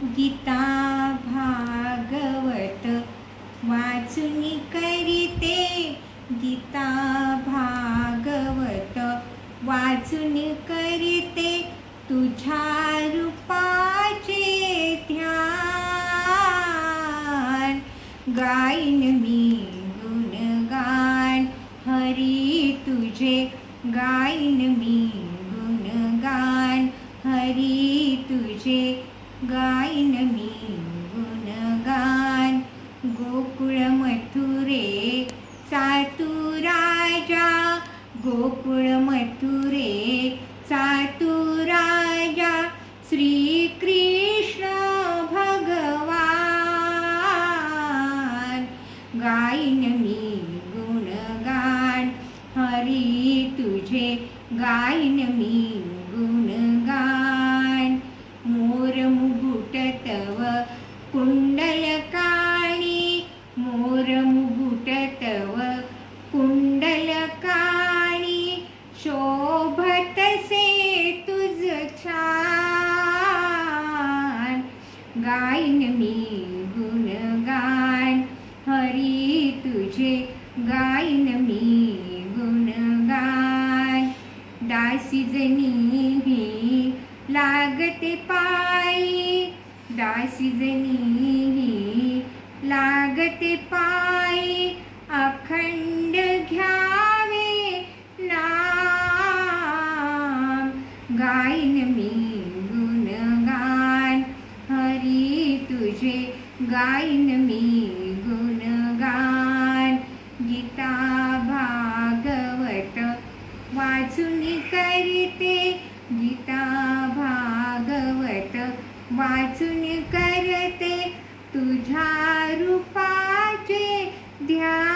गीता भागवत वाचून करीते, गीता भागवत वाचून करीते, तुझ्या रूपाचे ध्यान. गाईन मी गुणगान हरी तुझे, गाईन मी गुणगान हरी तुझे, गाईन मी गुणगान. गोकुळ मथुरे चा तू राजा, गोकुळ मथुरे चा तू राजा, श्रीकृष्ण भगवान. गाईन मी गुणगान हरी तुझे, गाईन मी गुणगान. मोर मुकुट तव कुंडलकाणी, मोर मुकुट तव कुंडलकाणी, शोभतसे तुझ छान. गाईन मी गुणगान हरी तुझे, गाईन मी गुणगान. दासीजनी ही लागते पायी, दासीजनी ही लागते पायी, अखंड घ्यावे नाम. गाईन मी गुणगान हरी तुझे, गाईन मी गुणगान. गीता भागवत वाचून करीते, गीता भागवत वाचून करते, तुझ्या रूपाचे ध्यान.